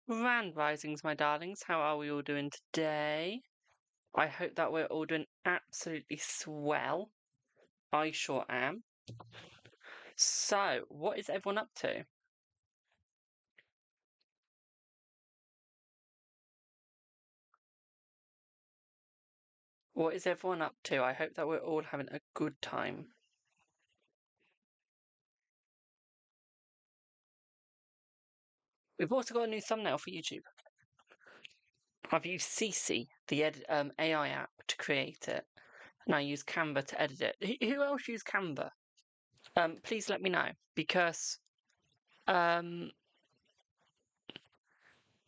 Grand risings, my darlings. How are we all doing today? I hope that we're all doing absolutely swell. I sure am. So, what is everyone up to? What is everyone up to? I hope that we're all having a good time. We've also got a new thumbnail for YouTube. I've used CC, the AI app, to create it, and I use Canva to edit it. Who else used Canva? Please let me know, because I'm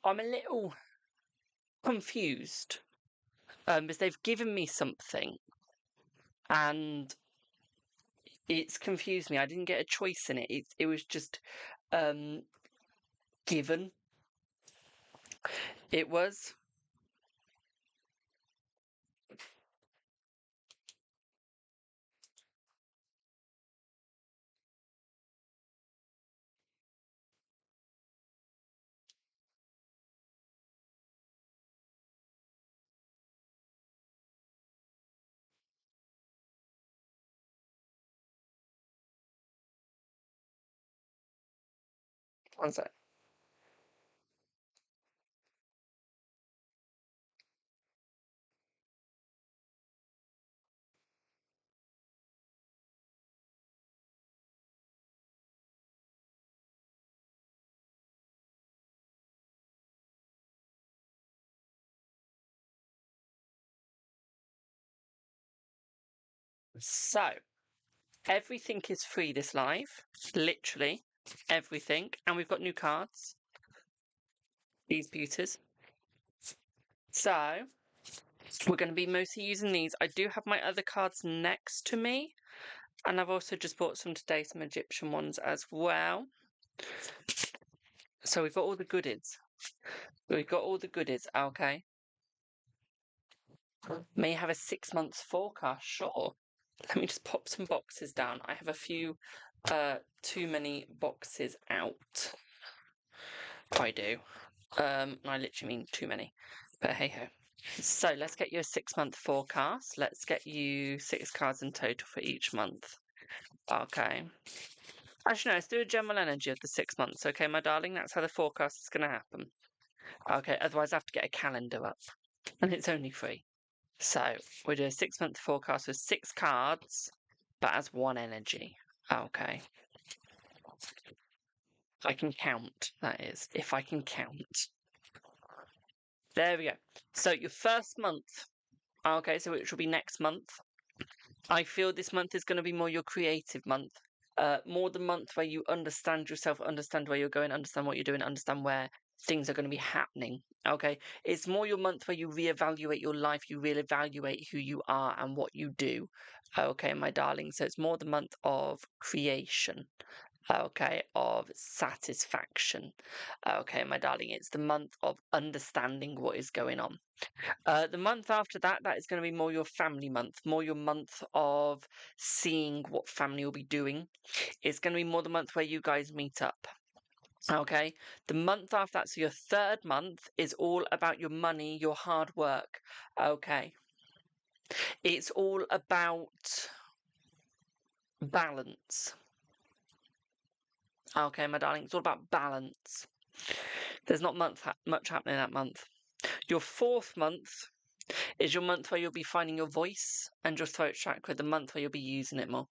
a little confused because they've given me something and it's confused me. I didn't get a choice in it. It was just given. It was. One sec. So, everything is free this live. Literally everything. And we've got new cards. These beauties. So, we're going to be mostly using these. I do have my other cards next to me. And I've also just bought some today, some Egyptian ones as well. So we've got all the goodies. We've got all the goodies, okay. May have a 6 months forecast, sure. Let me just pop some boxes down. I have a few too many boxes out. I do. I literally mean too many. But hey ho. So let's get you a 6 month forecast. Let's get you 6 cards in total for each month. Okay. Actually, no, let's do a general energy of the 6 months, okay, my darling? That's how the forecast is going to happen. Okay, otherwise I have to get a calendar up. And it's only free. So we do a 6 month forecast with 6 cards, but as one energy. Okay. If I can count, that is. If I can count. There we go. So your first month. Okay, so which will be next month. I feel this month is going to be more your creative month. More the month where you understand yourself, understand where you're going, understand what you're doing, understand where things are going to be happening. Okay, it's more your month where you reevaluate your life, you reevaluate who you are and what you do. Okay, my darling. So it's more the month of creation. Okay, of satisfaction. Okay, my darling. It's the month of understanding what is going on. The month after that, that is going to be more your family month, more your month of seeing what family will be doing. It's going to be more the month where you guys meet up. Okay, the month after that, so your third month is all about your money, your hard work. Okay, it's all about balance. Okay, my darling, it's all about balance. There's not much happening that month. Your fourth month is your month where you'll be finding your voice and your throat chakra, the month where you'll be using it more.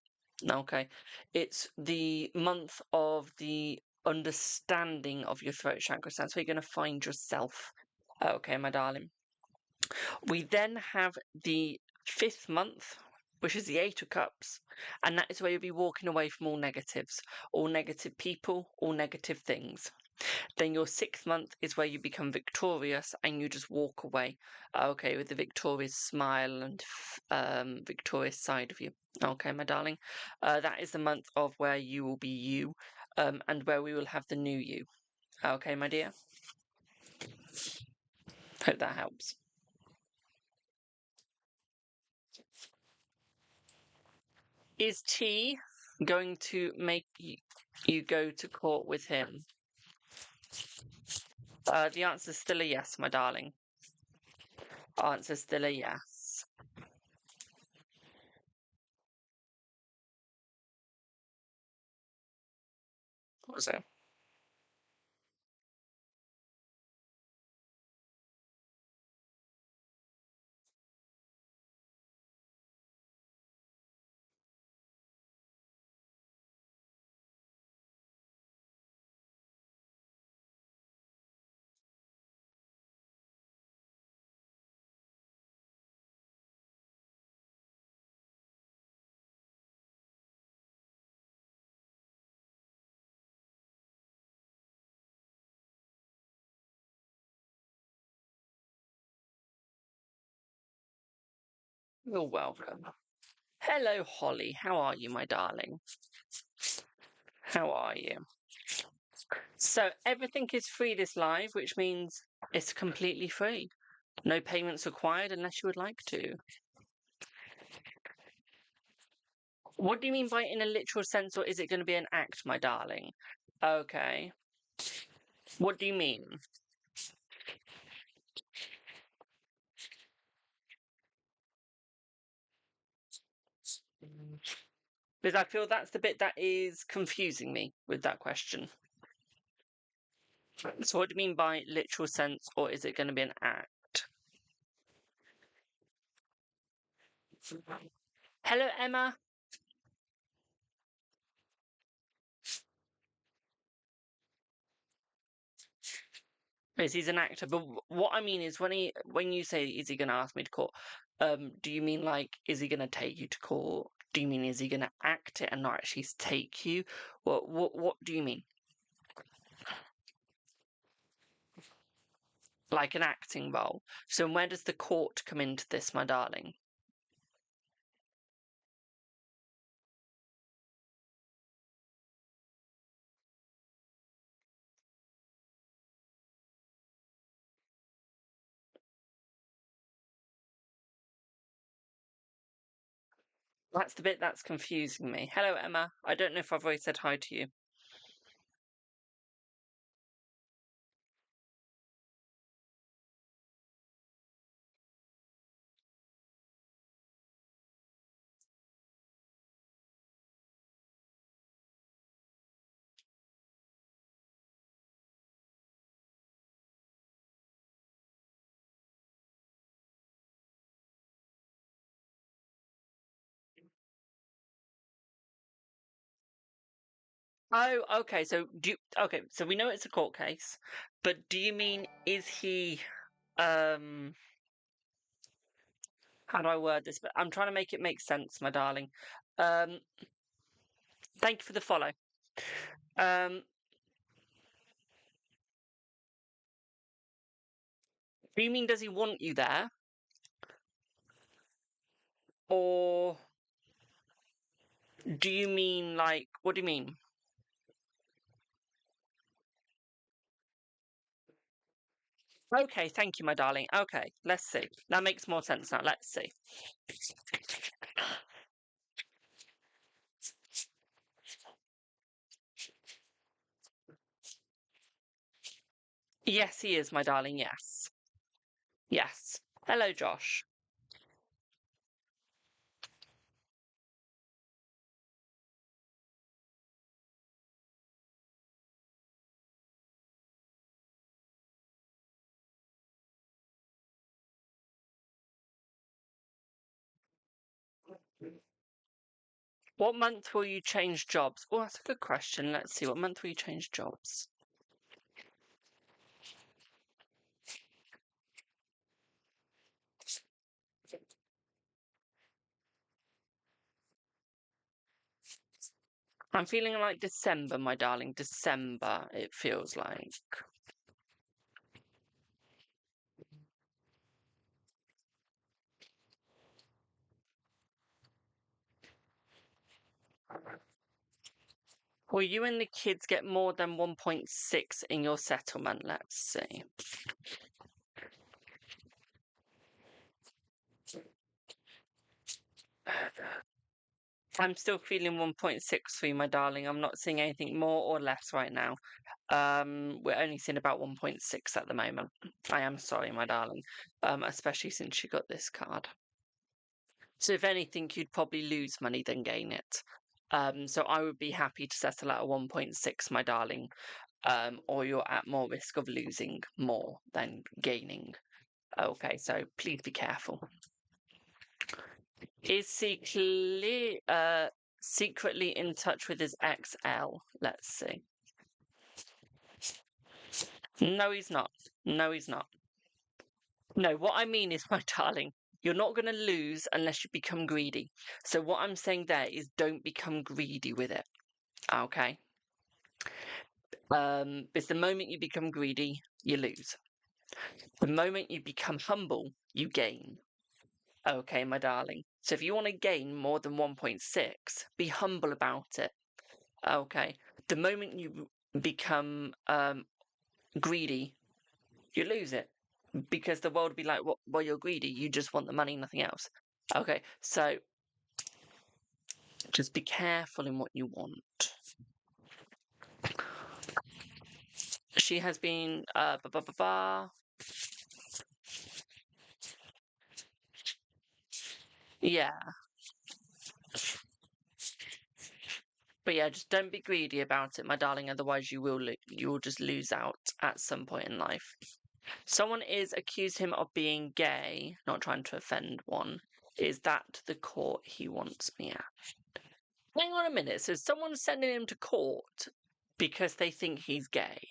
Okay, it's the month of the understanding of your throat chakra. So that's where you're going to find yourself. Okay, my darling. We then have the 5th month, which is the 8 of Cups, and that is where you'll be walking away from all negatives, all negative people, all negative things. Then your 6th month is where you become victorious and you just walk away, okay, with the victorious smile and victorious side of you. Okay, my darling. That is the month of where you will be you, and where we will have the new you. Okay, my dear. Hope that helps. Is T going to make you go to court with him? The answer's still a yes, my darling. Answer's still a yes. What was it? You're welcome. Hello, Holly. How are you, my darling? How are you? So, everything is free this live, which means it's completely free. No payments required unless you would like to. What do you mean by in a literal sense, or is it going to be an act, my darling? Okay. What do you mean? Because I feel that's the bit that is confusing me with that question. So, what do you mean by literal sense, or is it going to be an act? Hello, Emma. Yes, he's an actor, but what I mean is when you say is he going to ask me to court, do you mean like is he going to take you to court? Do you mean is he going to act it and not actually take you? What do you mean? Like an acting role. So where does the court come into this, my darling? That's the bit that's confusing me. Hello, Emma. I don't know if I've already said hi to you. Oh, okay. Okay, so we know it's a court case, but do you mean is he how do I word this? But I'm trying to make it make sense, my darling. Um Thank you for the follow. Um do you mean does he want you there? Or do you mean like what do you mean? Okay, thank you, my darling. Okay, let's see. That makes more sense now. Let's see. Yes, he is, my darling. Yes. Yes. Hello, Josh. What month will you change jobs? Oh, that's a good question. Let's see. What month will you change jobs? I'm feeling like December, my darling. December, it feels like. Will you and the kids get more than 1.6 in your settlement? Let's see. I'm still feeling 1.6 for you, my darling. I'm not seeing anything more or less right now. We're only seeing about 1.6 at the moment. I am sorry, my darling. Especially since you got this card. So if anything, you'd probably lose money than gain it. So I would be happy to settle at a 1.6, my darling. Or you're at more risk of losing more than gaining. Okay, so please be careful. Is he secretly in touch with his XL? Let's see. No, he's not. No, he's not. No, what I mean is, my darling, you're not going to lose unless you become greedy. So what I'm saying there is don't become greedy with it. Okay? Because the moment you become greedy, you lose. The moment you become humble, you gain. Okay, my darling. So if you want to gain more than 1.6, be humble about it. Okay. The moment you become greedy, you lose it. Because the world will be like, well, you're greedy. You just want the money, nothing else. Okay, so just be careful in what you want. She has been yeah. But yeah, just don't be greedy about it, my darling. Otherwise, you will just lose out at some point in life. Someone is accused him of being gay. Not trying to offend one. Is that the court he wants me at? Hang on a minute. So someone's sending him to court because they think he's gay.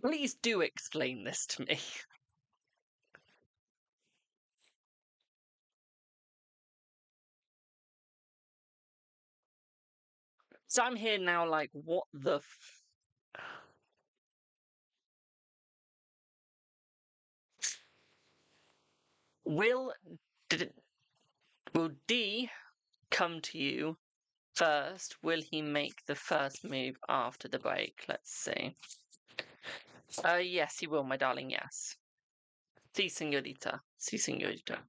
Please do explain this to me. So I'm here now, like, what the Will D come to you first? Will he make the first move after the break? Let's see. Yes, he will, my darling, yes. Si, señorita. Si, señorita.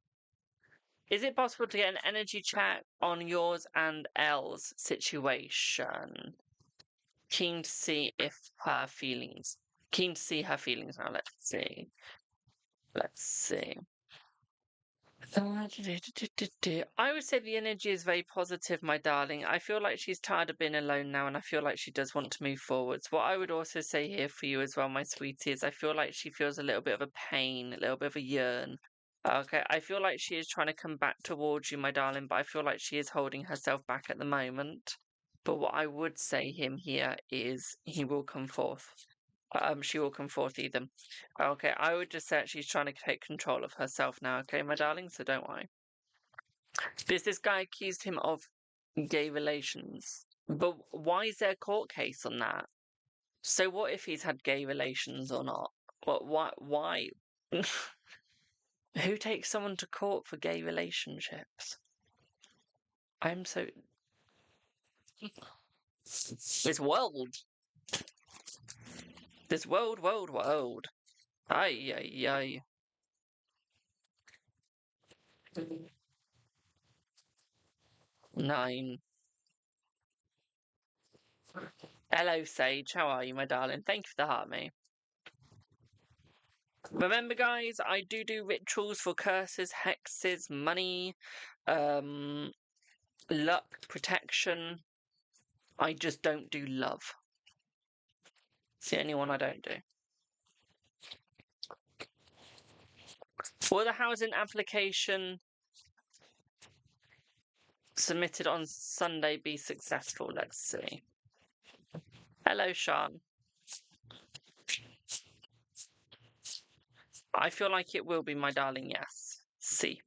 Is it possible to get an energy check on yours and Elle's situation? Keen to see if her feelings. Keen to see her feelings now. Let's see. Let's see. I would say the energy is very positive, my darling. I feel like she's tired of being alone now, and I feel like she does want to move forwards. What I would also say here for you as well, my sweetie, is I feel like she feels a little bit of a pain, a little bit of a yearn. Okay, I feel like she is trying to come back towards you, my darling, but I feel like she is holding herself back at the moment. But what I would say him here is he will come forth. She will come forth, Ethan. Okay, I would just say she's trying to take control of herself now, okay, my darling, so don't worry. Because this guy accused him of gay relations. But why is there a court case on that? So what if he's had gay relations or not? Why? Who takes someone to court for gay relationships? I'm so... This world. This world. Ay, ay, ay. Nine. Hello, Sage. How are you, my darling? Thank you for the heart, mate. Remember, guys, I do rituals for curses, hexes, money, luck, protection. I just don't do love. It's the only one I don't do. Will the housing application submitted on Sunday be successful? Let's see. Hello, Sean. I feel like it will be, my darling, yes. See.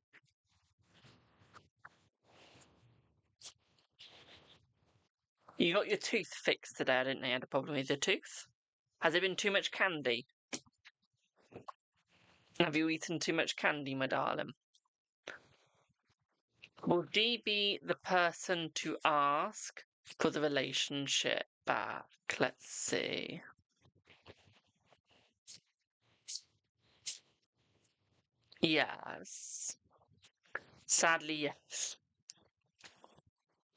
You got your tooth fixed today, I didn't know you had a problem with your tooth. Has it been too much candy? Have you eaten too much candy, my darling? Will Dee be the person to ask for the relationship back? Let's see. Yes. Sadly, yes.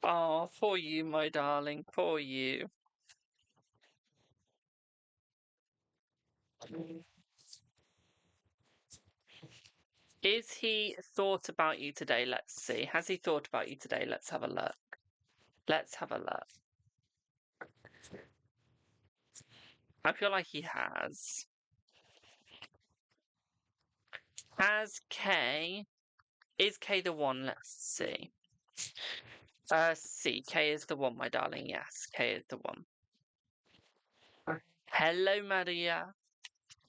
Oh, poor you, my darling, poor you. Is he thought about you today? Let's see. Has he thought about you today? Let's have a look. Let's have a look. I feel like he has. Has K... Is K the one? Let's see. C. K is the one, my darling. Yes, K is the one. Hello, Maria.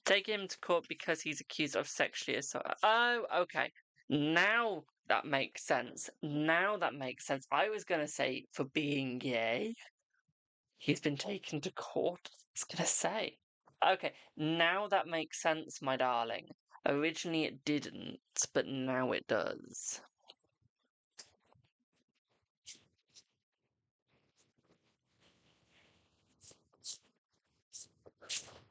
Take him to court because he's accused of sexually assault. Oh, okay. Now that makes sense. Now that makes sense. I was going to say for being gay. He's been taken to court. I was going to say. Okay, now that makes sense, my darling. Originally it didn't, but now it does.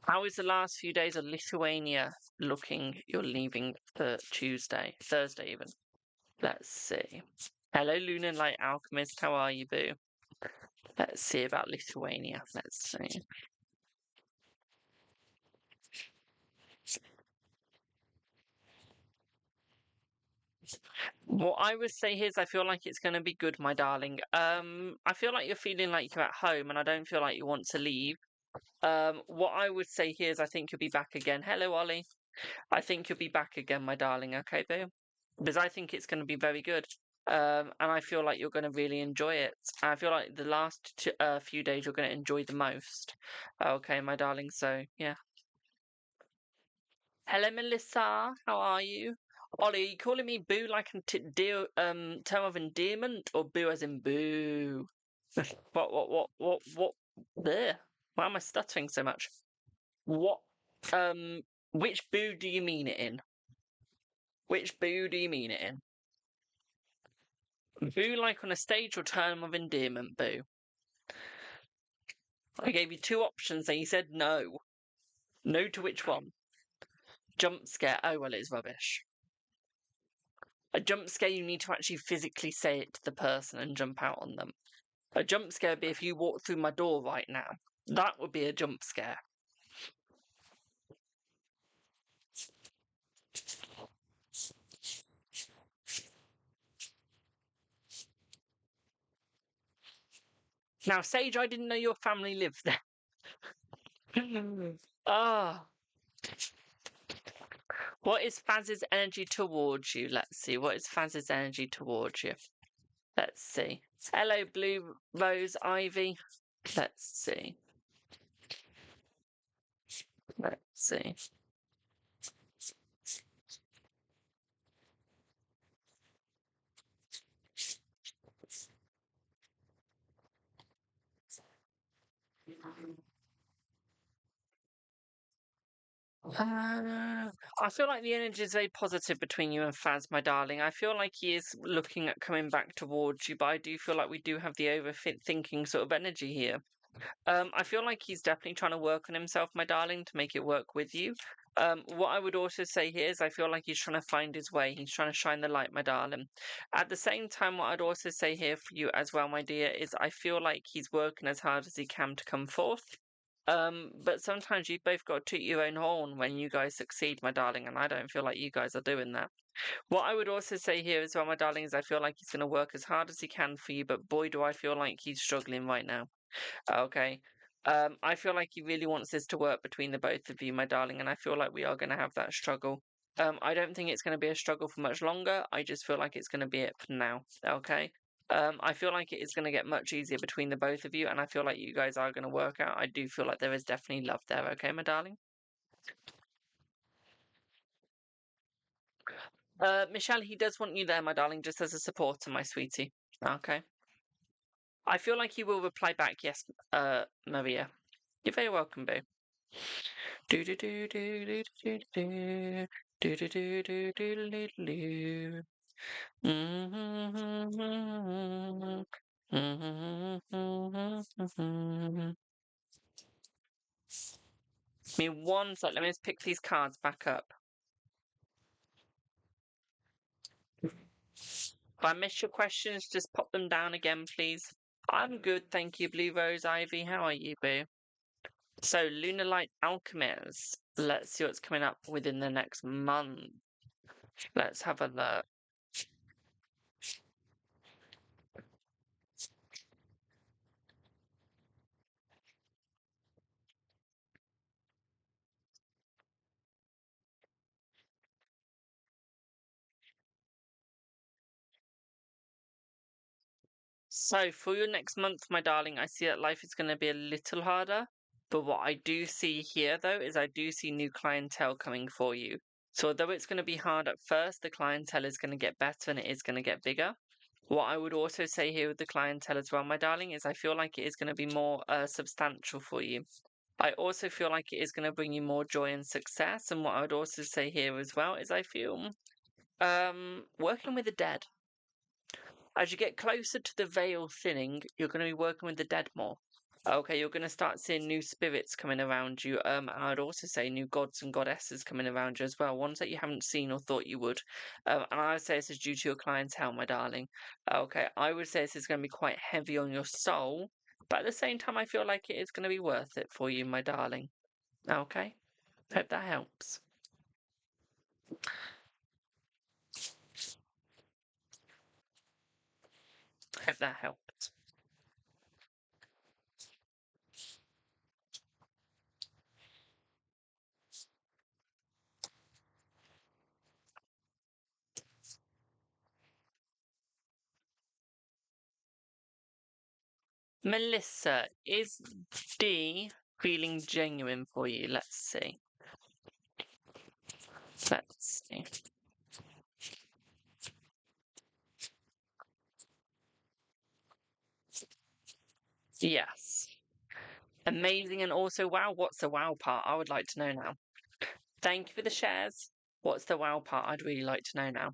How is the last few days of Lithuania looking? You're leaving for Thursday even. Let's see. Hello, Lunar Light Alchemist. How are you, boo? Let's see about Lithuania. Let's see. What I would say here is I feel like it's going to be good, my darling. I feel like you're feeling like you're at home and I don't feel like you want to leave. What I would say here is I think you'll be back again. Hello, Ollie. I think you'll be back again, my darling. Okay, boo? Because I think it's going to be very good. And I feel like you're going to really enjoy it. I feel like the last few days you're going to enjoy the most. Okay, my darling. So, yeah. Hello, Melissa. How are you? Ollie, are you calling me boo like a term of endearment or boo as in boo? What? There. Why am I stuttering so much? What? Which boo do you mean it in? Which boo do you mean it in? Boo like on a stage or term of endearment, boo? I gave you two options and you said no. No to which one? Jump scare. Oh, well, it's rubbish. A jump scare, you need to actually physically say it to the person and jump out on them. A jump scare would be if you walk through my door right now. That would be a jump scare. Now, Sage, I didn't know your family lived there. Ah. What is Faz's energy towards you? Let's see. What is Faz's energy towards you? Let's see. Hello, Blue Rose Ivy. Let's see. Let's see. I feel like the energy is very positive between you and Faz, my darling. I feel like he is looking at coming back towards you, but I do feel like we do have the overthinking sort of energy here. I feel like he's definitely trying to work on himself, my darling, to make it work with you. What I would also say here is I feel like he's trying to find his way. He's trying to shine the light, my darling. At the same time, what I'd also say here for you as well, my dear, is I feel like he's working as hard as he can to come forth. But sometimes you've both got to toot your own horn when you guys succeed, my darling, and I don't feel like you guys are doing that. What I would also say here as well, my darling, is I feel like he's going to work as hard as he can for you, but boy, do I feel like he's struggling right now. Okay. I feel like he really wants this to work between the both of you, my darling, and I feel like we are going to have that struggle. I don't think it's going to be a struggle for much longer. I just feel like it's going to be it for now. Okay. I feel like it is going to get much easier between the both of you, and I feel like you guys are going to work out. I do feel like there is definitely love there. Okay, my darling. Michelle, he does want you there, my darling, just as a supporter, my sweetie. Okay. I feel like he will reply back, yes, Maria. You're very welcome, boo. Do do do do do do do do do do do do do do. Give me one sec. Let me just pick these cards back up. If I miss your questions, just pop them down again, please. I'm good, thank you, Blue Rose Ivy. How are you, boo? So, Lunar Light Alchemist. Let's see what's coming up within the next month. Let's have a look. So, for your next month, my darling, I see that life is going to be a little harder. But what I do see here, though, is I do see new clientele coming for you. So, although it's going to be hard at first, the clientele is going to get better and it is going to get bigger. What I would also say here with the clientele as well, my darling, is I feel like it is going to be more substantial for you. I also feel like it is going to bring you more joy and success. And what I would also say here as well is I feel working with the dead. As you get closer to the veil thinning, you're going to be working with the dead more. Okay, you're going to start seeing new spirits coming around you. And I'd also say new gods and goddesses coming around you as well, ones that you haven't seen or thought you would. And I would say this is due to your clientele, my darling. Okay, I would say this is going to be quite heavy on your soul, but at the same time, I feel like it is going to be worth it for you, my darling. Okay, hope that helps. Hope that helped. Melissa, is D feeling genuine for you? Let's see. Let's see. Yes. Amazing and also wow. What's the wow part? I would like to know now. Thank you for the shares. What's the wow part? I'd really like to know now.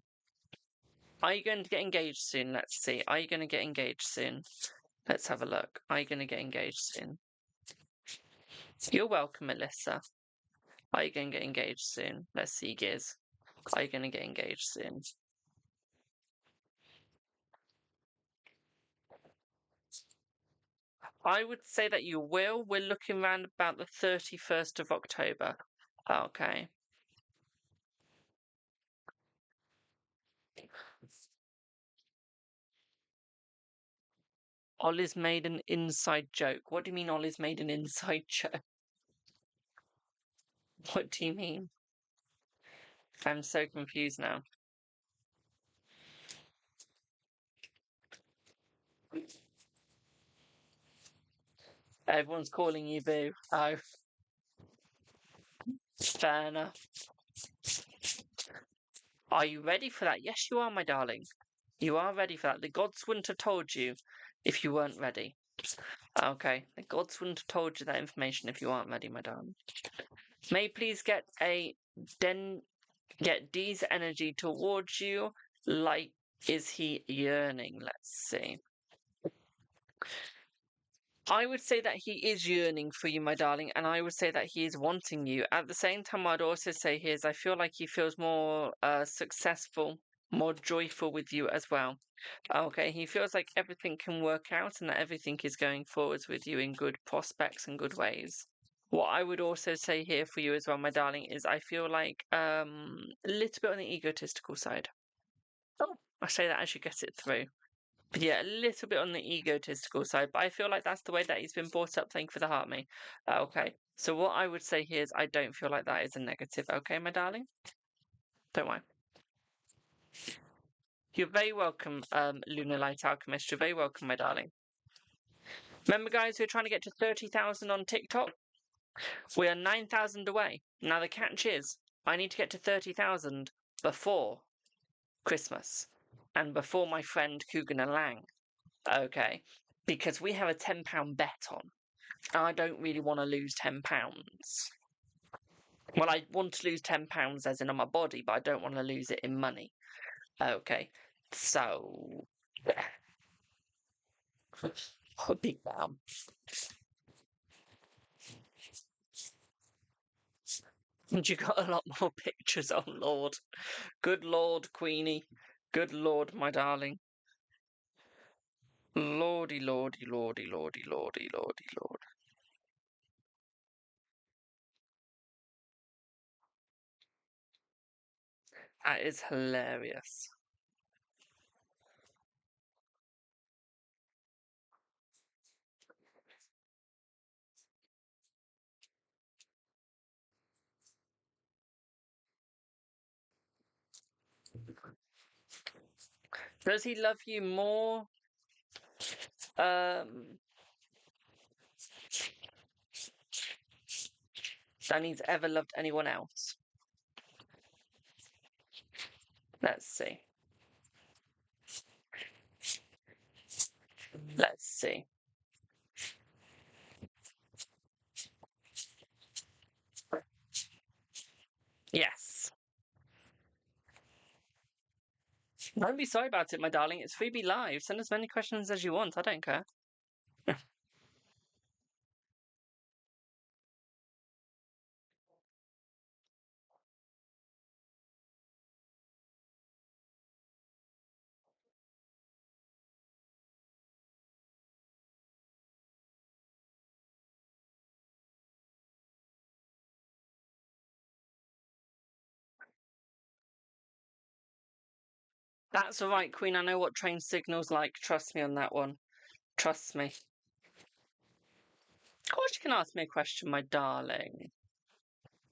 Are you going to get engaged soon? Let's see. Are you going to get engaged soon? Let's have a look. Are you going to get engaged soon? You're welcome, Melissa. Are you going to get engaged soon? Let's see, Giz. Are you going to get engaged soon? I would say that you will. We're looking around about the 31st of October. Okay. Ollie's made an inside joke. What do you mean Ollie's made an inside joke? What do you mean? I'm so confused now. Everyone's calling you boo. Oh, fair enough. Are you ready for that? Yes, you are, my darling. You are ready for that. The gods wouldn't have told you if you weren't ready. Okay, the gods wouldn't have told you that information if you aren't ready, my darling. May you please get D's energy towards you. Like, is he yearning? Let's see. I would say that he is yearning for you, my darling, and I would say that he is wanting you. At the same time, I'd also say is I feel like he feels more successful, more joyful with you as well. Okay, he feels like everything can work out and that everything is going forwards with you in good prospects and good ways. What I would also say here for you as well, my darling, is I feel like a little bit on the egotistical side. Oh, I say that as you get it through. But yeah, a little bit on the egotistical side, but I feel like that's the way that he's been brought up. Thank you for the heart, me. Okay, so what I would say here is I don't feel like that is a negative. Okay, my darling? Don't worry. You're very welcome, Lunar Light Alchemist. You're very welcome, my darling. Remember, guys, we're trying to get to 30,000 on TikTok? We are 9,000 away. Now, the catch is I need to get to 30,000 before Christmas and before my friend Coogan and Lang. Okay, because we have a £10 bet on. And I don't really want to lose £10. Well, I want to lose £10 as in on my body, but I don't want to lose it in money. Okay, so a big bam. And you got a lot more pictures. Oh Lord, good Lord, Queenie. Good Lord, my darling. Lordy, lordy, lordy, lordy, lordy, lordy, lord. That is hilarious. Does he love you more um, than he's ever loved anyone else? Let's see. Let's see. Yes. Don't be sorry about it, my darling. It's Phoebe Live. Send as many questions as you want. I don't care. That's all right, Queen. I know what train signal's like. Trust me on that one. Trust me. Of course you can ask me a question, my darling.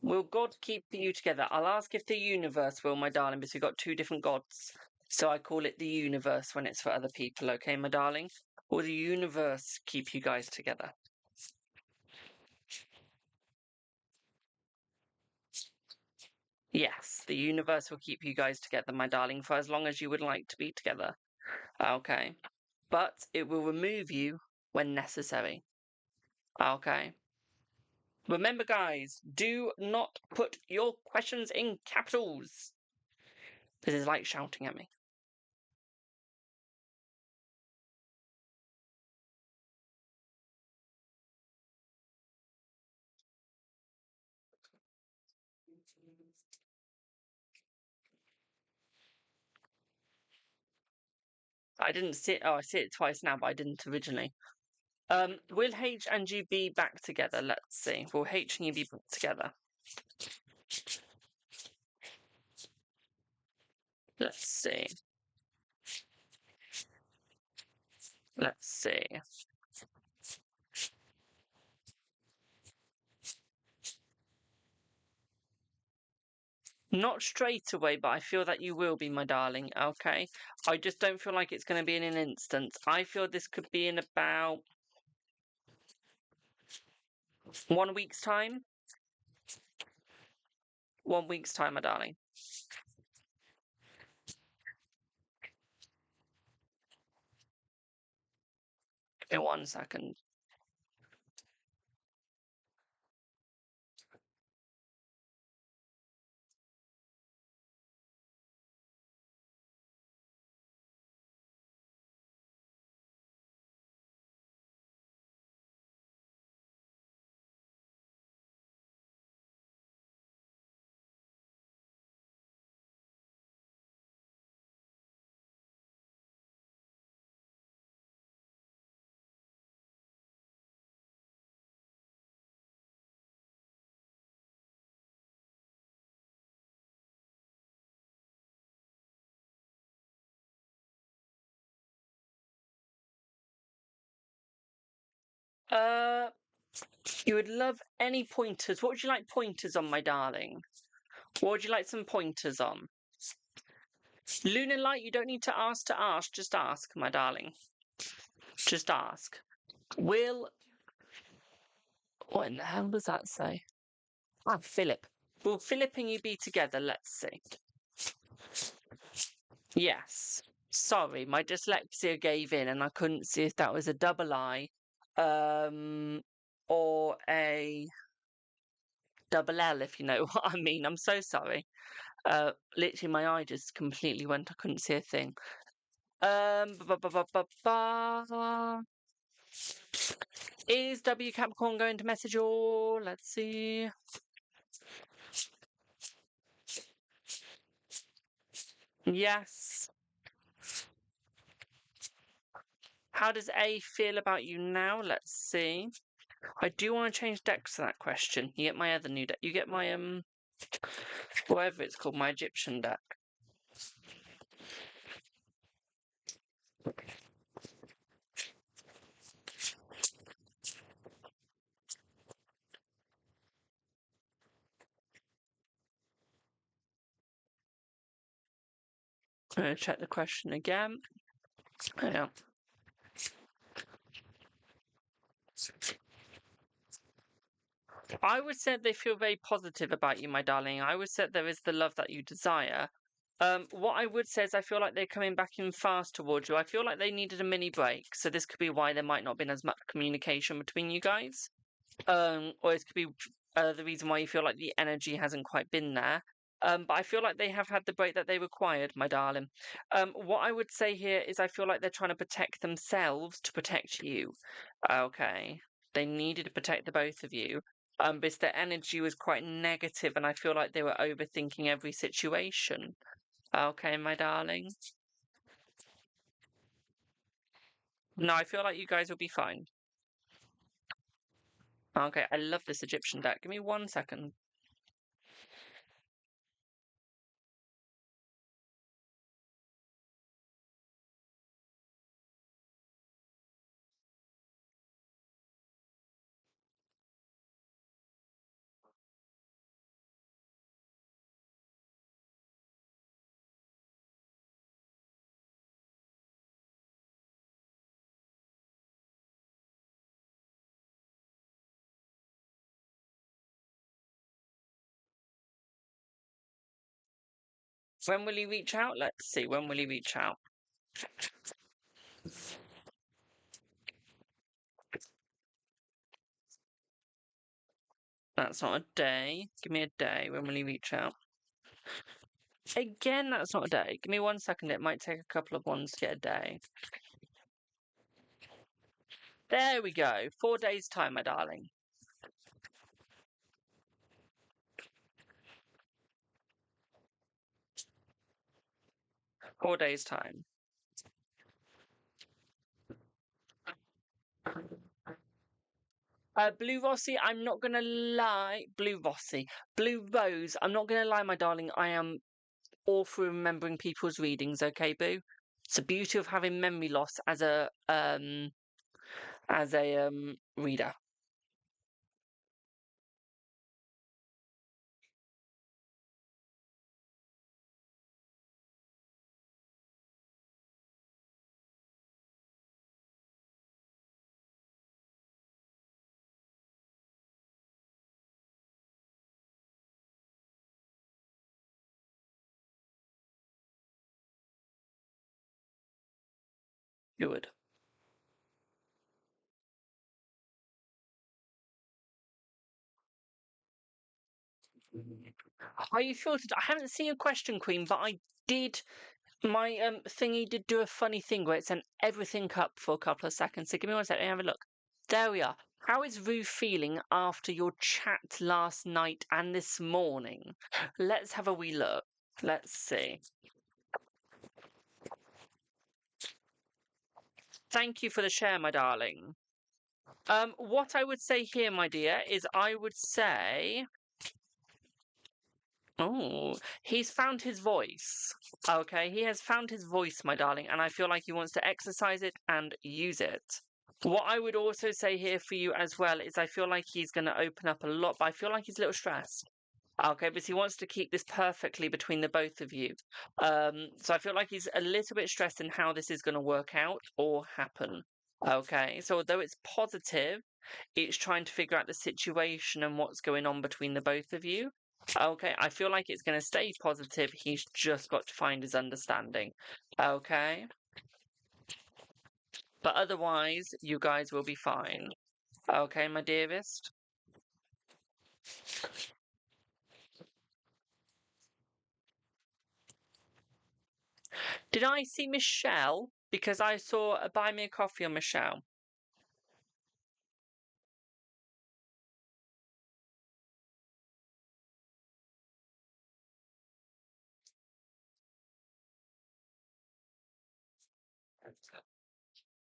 Will God keep you together? I'll ask if the universe will, my darling, because we've got two different gods. So I call it the universe when it's for other people, okay, my darling? Will the universe keep you guys together? Yes, the universe will keep you guys together, my darling, for as long as you would like to be together. Okay. But it will remove you when necessary. Okay. Remember, guys, do not put your questions in capitals. This is like shouting at me. I didn't see it. Oh, I see it twice now, but I didn't originally. Will H and you be back together? Let's see. Will H and you be back together? Let's see. Let's see. Not straight away, but I feel that you will be, my darling. Okay. I just don't feel like it's going to be in an instant. I feel this could be in about 1 week's time. 1 week's time, my darling. Give me 1 second. Uh, you would love any pointers. What would you like pointers on, my darling? What would you like some pointers on? Lunar Light, you don't need to ask, just ask, my darling. Just ask. Will. What in the hell does that say? Ah, Philip. Will Philip and you be together? Let's see. Yes. Sorry, my dyslexia gave in and I couldn't see if that was a double I or a double L, if you know what I mean. I'm so sorry. Literally, my eye just completely went. I couldn't see a thing. Ba, ba, ba, ba, ba. Is W Capricorn going to message all? Let's see. Yes. How does A feel about you now? Let's see. I do want to change decks to that question. You get my other new deck. You get my whatever it's called, my Egyptian deck. I'm going to check the question again. Yeah. I would say they feel very positive about you, my darling. I would say there is the love that you desire. What I would say is I feel like they're coming back in fast towards you. I feel like they needed a mini break, so this could be why there might not have been as much communication between you guys. Or it could be the reason why you feel like the energy hasn't quite been there. But I feel like they have had the break that they required, my darling. What I would say here is I feel like they're trying to protect themselves to protect you. Okay. They needed to protect the both of you. Because their energy was quite negative, and I feel like they were overthinking every situation. Okay, my darling. No, I feel like you guys will be fine. Okay, I love this Egyptian deck. Give me 1 second. When will he reach out? Let's see. When will he reach out? That's not a day. Give me a day. When will he reach out? Again, that's not a day. Give me 1 second. It might take a couple of ones to get a day. There we go. 4 days' time, my darling. 4 days' time. Blue Rossi, I'm not gonna lie. Blue Rossi. Blue Rose, I'm not gonna lie, my darling. I am awful remembering people's readings, okay, boo? It's the beauty of having memory loss as a reader. Good. How you feel today? I haven't seen your question, Queen, but I did. My thingy did do a funny thing where it sent everything up for a couple of seconds. So give me 1 second. Let me have a look. There we are. How is Rue feeling after your chat last night and this morning? Let's have a wee look. Let's see. Thank you for the share, my darling. What I would say here, my dear, is I would say. Oh, he's found his voice. Okay, he has found his voice, my darling, and I feel like he wants to exercise it and use it. What I would also say here for you as well is I feel like he's going to open up a lot, but I feel like he's a little stressed. Okay, because he wants to keep this perfectly between the both of you. So I feel like he's a little bit stressed in how this is going to work out or happen. Okay, so although it's positive, it's trying to figure out the situation and what's going on between the both of you. Okay, I feel like it's going to stay positive. He's just got to find his understanding. Okay, but otherwise, you guys will be fine. Okay, my dearest. Did I see Michelle? Because I saw a buy me a coffee on Michelle.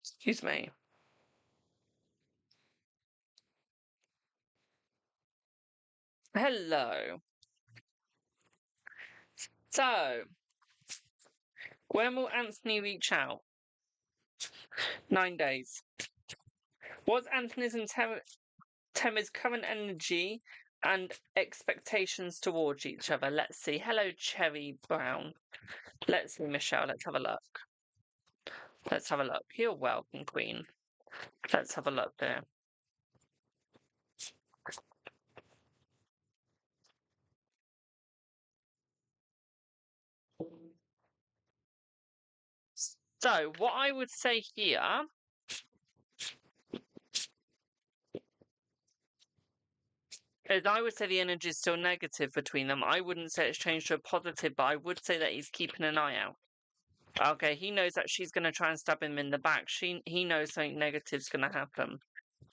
Excuse me. Hello. So, when will Anthony reach out? 9 days. What's Anthony's and Tema's current energy and expectations towards each other? Let's see. Hello, Cherry Brown. Let's see, Michelle. Let's have a look. Let's have a look. You're welcome, Queen. Let's have a look there. So, what I would say here is I would say the energy is still negative between them. I wouldn't say it's changed to a positive, but I would say that he's keeping an eye out. Okay, he knows that she's going to try and stab him in the back. He knows something negative's going to happen.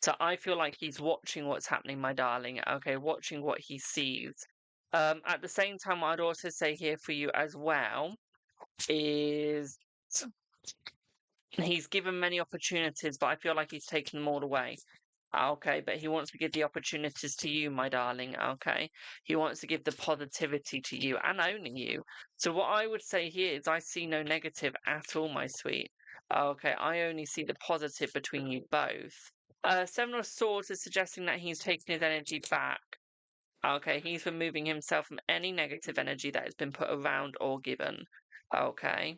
So I feel like he's watching what's happening, my darling. Okay, watching what he sees. At the same time, I'd also say here for you as well is he's given many opportunities, but I feel like he's taken them all away. Okay, but he wants to give the opportunities to you, my darling. Okay, he wants to give the positivity to you and only you. So what I would say here is I see no negative at all, my sweet. Okay, I only see the positive between you both. Seven of Swords is suggesting that he's taking his energy back. Okay, he's removing himself from any negative energy that has been put around or given. Okay.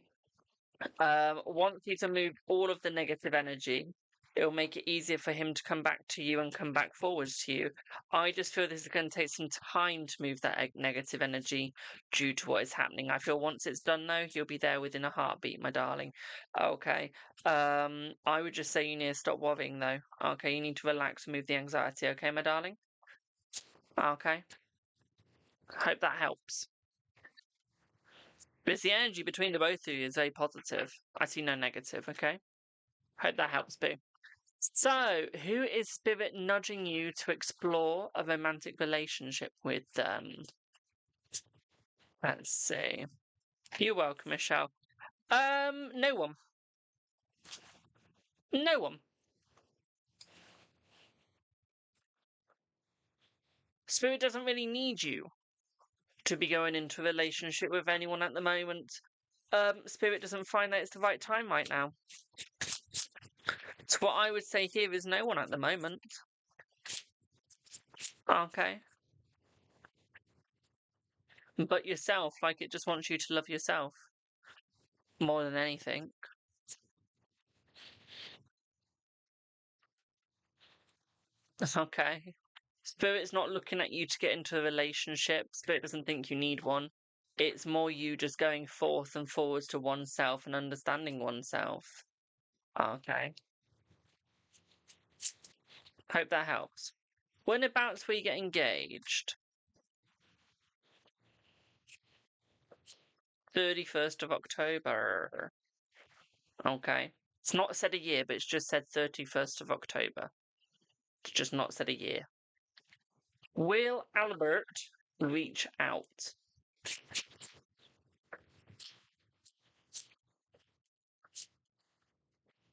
Once he's removed all of the negative energy, it'll make it easier for him to come back to you and come back forwards to you. I just feel this is going to take some time to move that negative energy due to what is happening. I feel once it's done, though, he'll be there within a heartbeat, my darling. Okay. I would just say you need to stop worrying, though. Okay, you need to relax and move the anxiety. Okay, my darling? Okay. Hope that helps. But the energy between the both of you is very positive. I see no negative, okay? Hope that helps, Boo. So, who is Spirit nudging you to explore a romantic relationship with them? Let's see. You're welcome, Michelle. No one. No one. Spirit doesn't really need you to be going into a relationship with anyone at the moment. Spirit doesn't find that it's the right time right now. So what I would say here is no one at the moment. Okay. But yourself, like it just wants you to love yourself more than anything. Okay. Spirit's not looking at you to get into a relationship. Spirit doesn't think you need one. It's more you just going forth and forwards to oneself and understanding oneself. Okay. Hope that helps. Whenabouts will you get engaged? 31st of October. Okay. It's not said a year, but it's just said 31st of October. It's just not said a year. Will Albert reach out?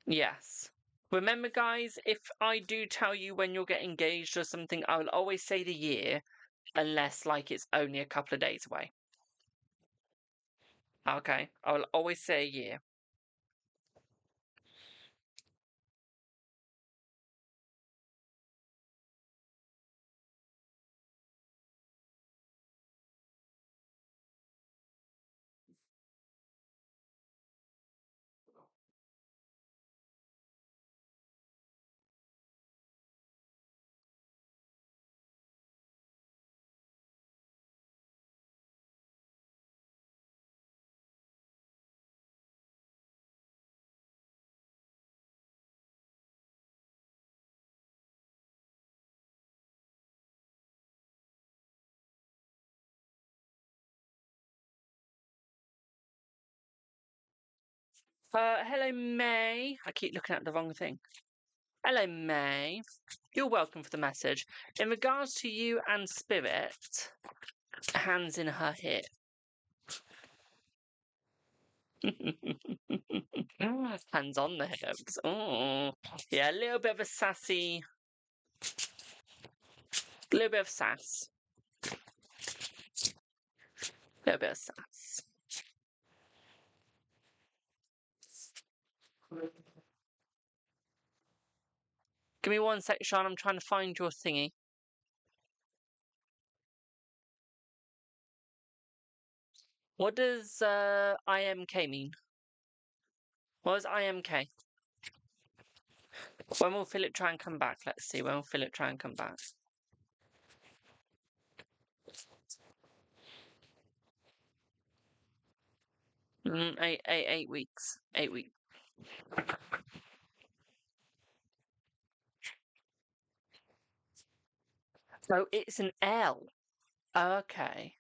Yes. Remember, guys, if I do tell you when you'll get engaged or something, I will always say the year, unless, like, it's only a couple of days away. Okay? I will always say a year. Hello, May. I keep looking at the wrong thing. Hello, May. You're welcome for the message. In regards to you and Spirit, hands in her hip. Hands on the hips. Oh, yeah, a little bit of a sassy, a little bit of sass. A little bit of sass. Give me one sec, Sean. I'm trying to find your thingy. What does IMK mean? What does IMK? When will Philip try and come back? Let's see. When will Philip try and come back? Eight weeks. 8 weeks. Oh, it's an L. Okay.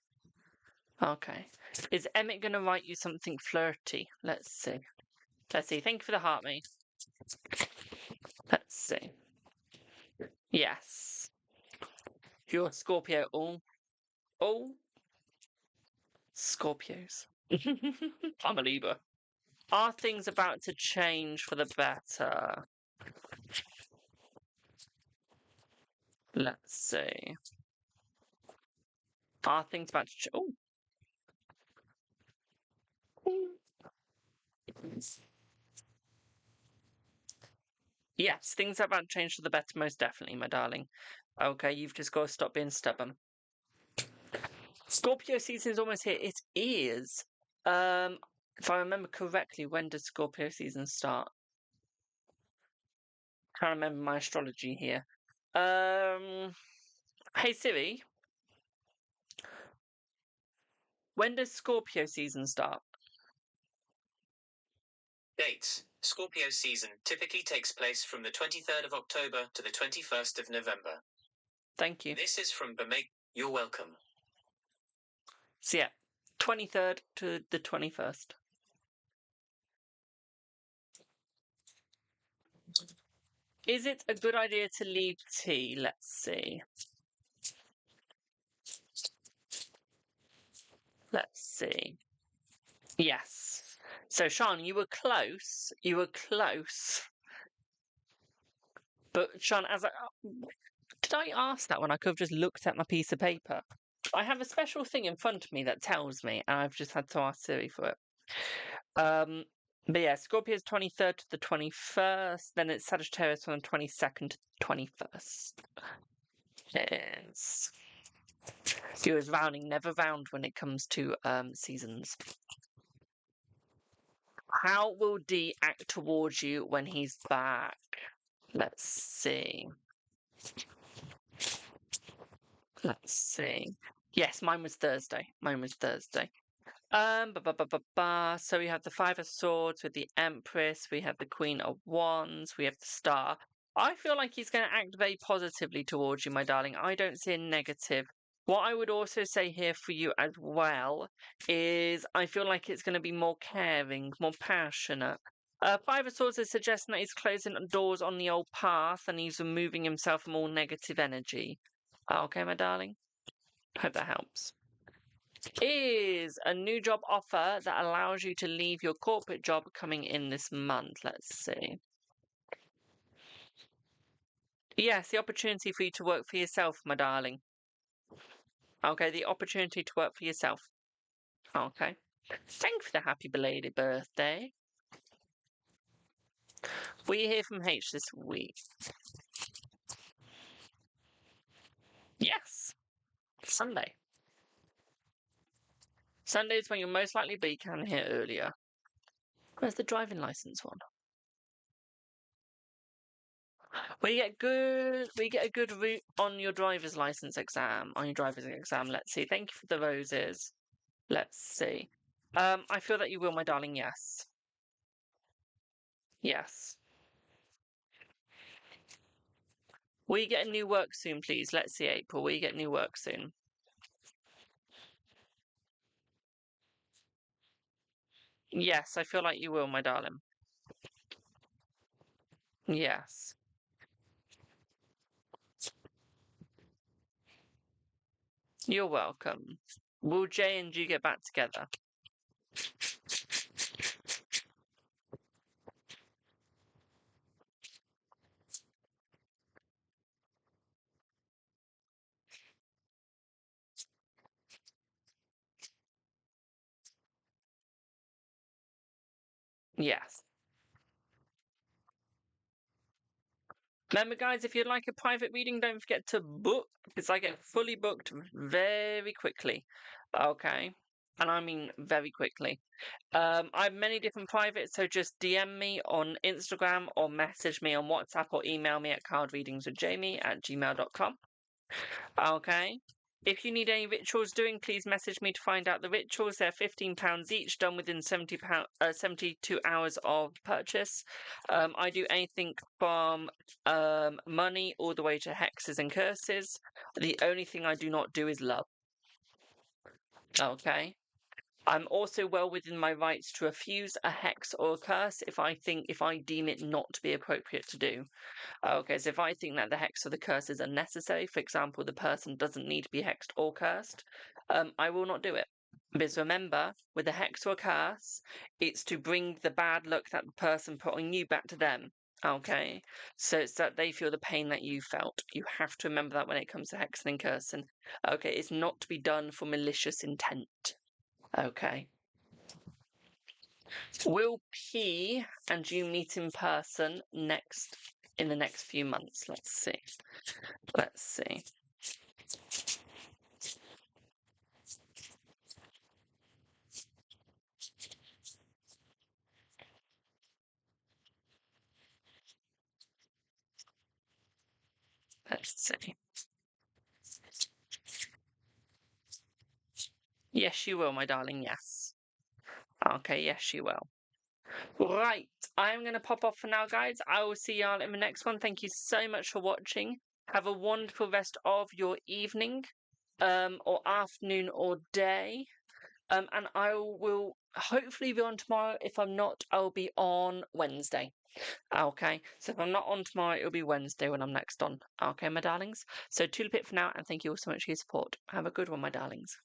Okay. Is Emmett going to write you something flirty? Let's see. Let's see. Thank you for the heart, mate. Let's see. Yes. You're a Scorpio. Oh. Scorpios. I'm a Libra. Are things about to change for the better? Let's see. Are things about to change? Oh. Yes, things are about to change for the better, most definitely, my darling. Okay, you've just got to stop being stubborn. Scorpio season is almost here. It is. If I remember correctly, when does Scorpio season start? Can't remember my astrology here. Hey Siri, when does Scorpio season start? Dates. Scorpio season typically takes place from the 23rd of October to the 21st of November. Thank you. This is from Bamake. You're welcome. So yeah, 23rd to the 21st. Is it a good idea to leave tea? Let's see. Let's see. Yes. So, Sean, you were close. You were close. But, Sean, did I ask that when I could have just looked at my piece of paper? I have a special thing in front of me that tells me, and I've just had to ask Siri for it. But yeah, Scorpio's 23rd to the 21st, then it's Sagittarius from the 22nd to the 21st. Yes. You was rounding, never round when it comes to seasons. How will D act towards you when he's back? Let's see. Let's see. Yes, mine was Thursday. So we have the Five of Swords with the Empress, we have the Queen of Wands, we have the Star. I feel like he's going to act very positively towards you, my darling. I don't see a negative. What I would also say here for you as well is I feel like it's going to be more caring, more passionate. Five of Swords is suggesting that he's closing doors on the old path and he's removing himself from all negative energy. Okay, my darling? Hope that helps. Is a new job offer that allows you to leave your corporate job coming in this month? Let's see. Yes, the opportunity for you to work for yourself, my darling. Okay, the opportunity to work for yourself. Okay. Thank you for the happy belated birthday. We hear from H this week. Yes. Sunday. Sunday is when you'll most likely be. Can hear earlier. Where's the driving license one? We get a good route on your driver's license exam. Let's see. Thank you for the roses. Let's see. I feel that you will, my darling. Yes. Yes. Will you get a new work soon, please? Let's see, April. Will you get new work soon? Yes, I feel like you will, my darling. Yes. You're welcome. Will Jay and you get back together? Yes. Remember, guys, if you'd like a private reading, don't forget to book, because I get fully booked very quickly. Okay. And I mean very quickly. I have many different privates, so just DM me on Instagram or message me on WhatsApp or email me at cardreadingswithjamie@gmail.com. Okay. If you need any rituals doing, please message me to find out the rituals. They're £15 each, done within 72 hours of purchase. I do anything from money all the way to hexes and curses. The only thing I do not do is love. Okay. I'm also well within my rights to refuse a hex or a curse if I deem it not to be appropriate to do. Okay, so if I think that the hex or the curse is unnecessary, for example, the person doesn't need to be hexed or cursed, I will not do it. Because remember, with a hex or a curse, it's to bring the bad luck that the person put on you back to them. Okay, so it's that they feel the pain that you felt. You have to remember that when it comes to hexing and cursing. Okay, it's not to be done for malicious intent. Okay. Will P and you meet in person in the next few months? Let's see. Let's see. Let's see. Yes, you will, my darling. Yes. Okay, yes, you will. Right. I'm going to pop off for now, guys. I will see y'all in the next one. Thank you so much for watching. Have a wonderful rest of your evening, or afternoon, or day. And I will hopefully be on tomorrow. If I'm not, I'll be on Wednesday. Okay, so if I'm not on tomorrow, it'll be Wednesday when I'm next on. Okay, my darlings. So toodle pip for now, and thank you all so much for your support. Have a good one, my darlings.